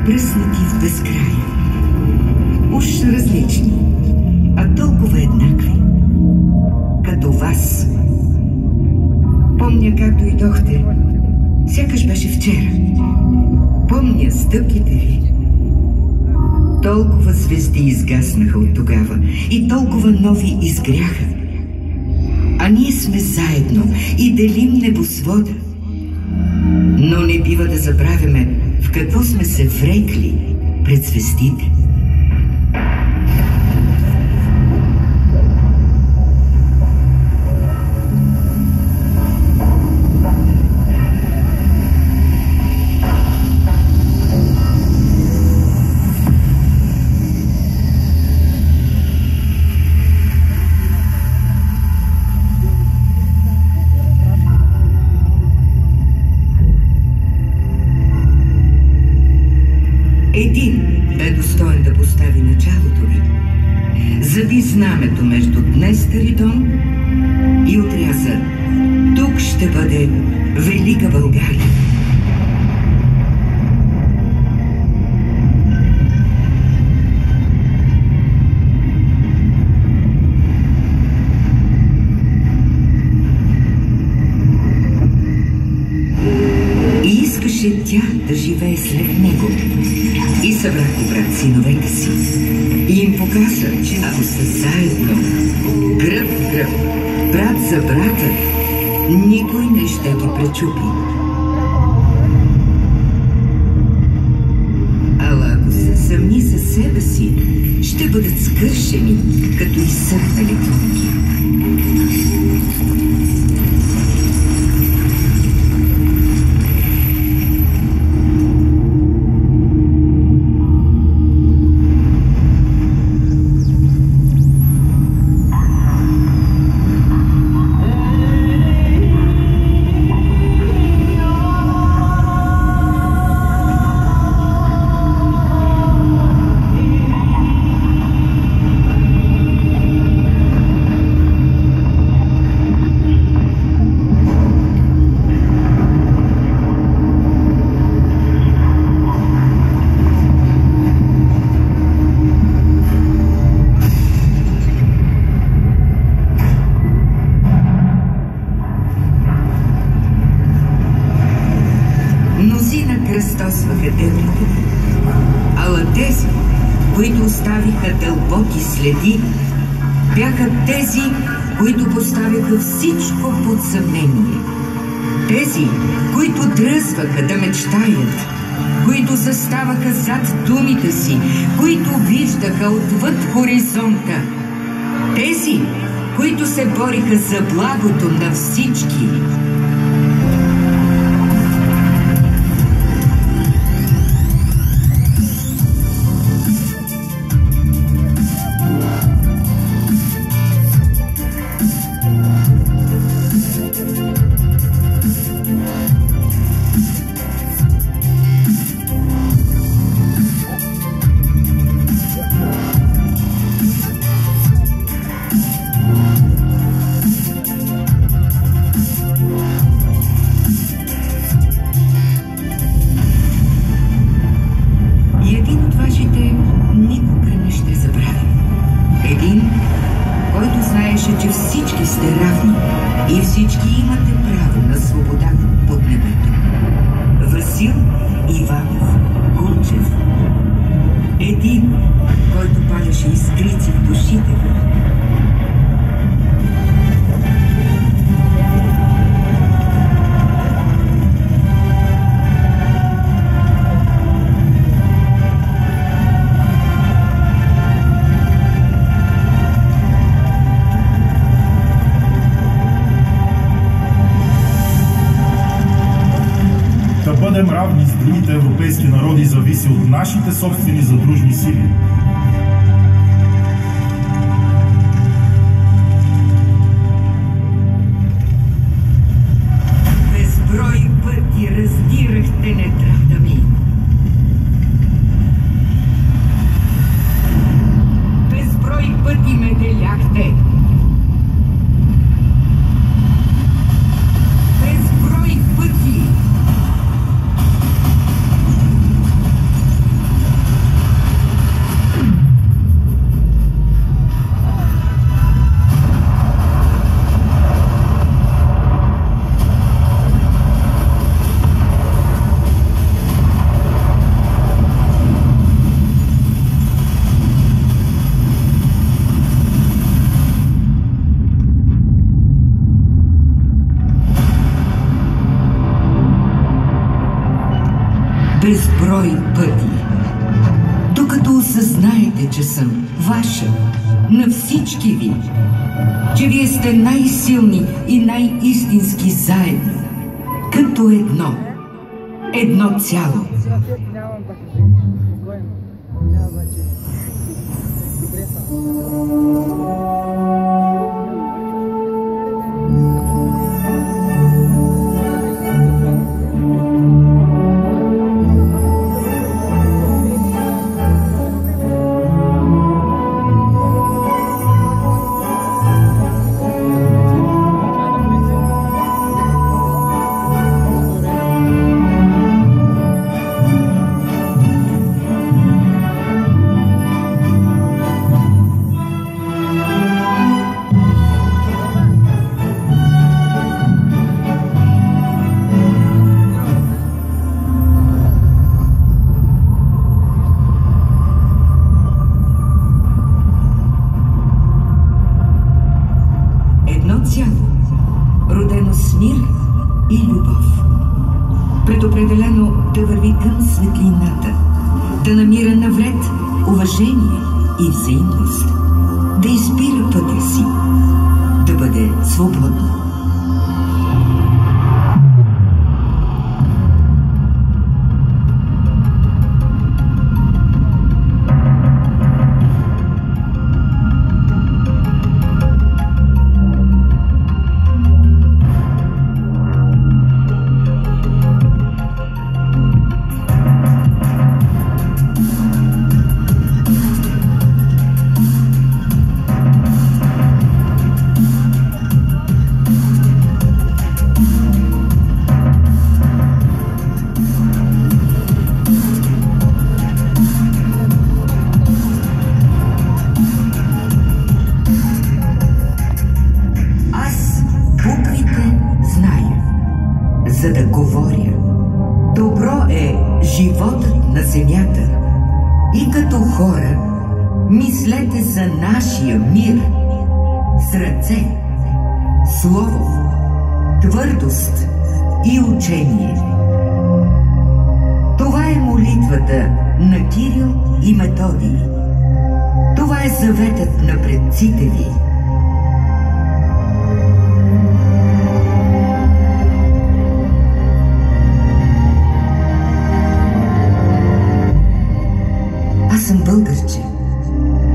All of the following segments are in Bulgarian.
пръснати в безкрая. Уж различни, а толкова еднакви. Като вас. Помня как дойдохте. Сякаш беше вчера. Помня стъпките ви. Толкова звезди изгаснаха от тогава и толкова нови изгряха. А ние сме заедно и делим небосвода. Но не бива да забравяме в какво сме се врекли пред звездите. Един бе достоен да постави началото ви. Зави знамето между днес Таридон и отряза: тук ще бъде Велика България. И искаше тя да живее след него. И събрахте брат синовете си. И им показа, че ако са заедно, гръб в гръб, брат за брата, никой не ще ги пречупи. Ала ако са сами със себе си, ще бъдат скършени, като изсъхнали клонки. Кръстосваха дъбрите. Ала тези, които оставиха дълбоки следи, бяха тези, които поставяха всичко под съмнение. Тези, които дръзваха да мечтаят, които заставаха зад думите си, които виждаха отвъд хоризонта. Тези, които се бориха за благото на всички. Че всички сте равни и всички имате право на свобода под небето. Васил Иванов Гурчев. Един, който палеше искрици в душите ви. Бъдем равни с другите европейски народи зависи от нашите собствени задружни сили. Безброй пъти раздирахте нетрата ми. Безброй пъти ме деляхте. Безброй пъти. безброй пъти, докато осъзнаете, че съм ваша, на всички ви, че вие сте най-силни и най-истински заедно, като едно цяло. Родено с мир и любов, предопределено да върви към светлината, да намира навред уважение и взаимност, да избира пътя си, да бъде свободно. За да говоря. Добро е животът на земята. И като хора мислете за нашия мир с ръце, слово, твърдост и учение. Това е молитвата на Кирил и Методий. Това е заветът на предците ви. Аз съм българче.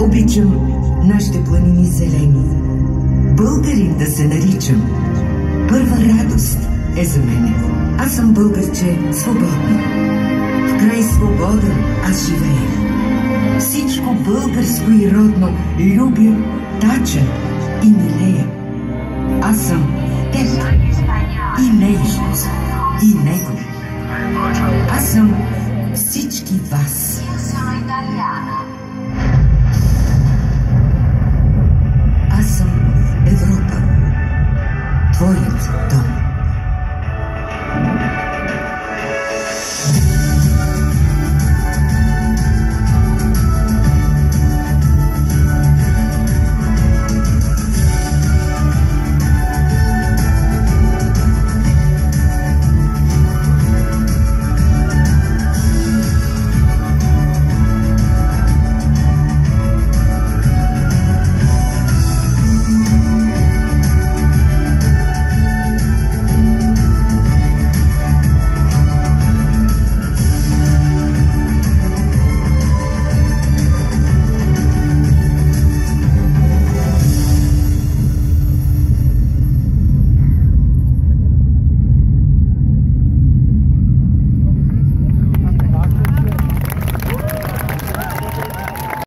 Обичам нашите планини зелени. Българин да се наричам. Първа радост е за мене. Аз съм българче свободно. В край свободен аз живея. Всичко българско и родно любя, тача и милея. Аз съм теб и нежност и него. Аз съм всички вас.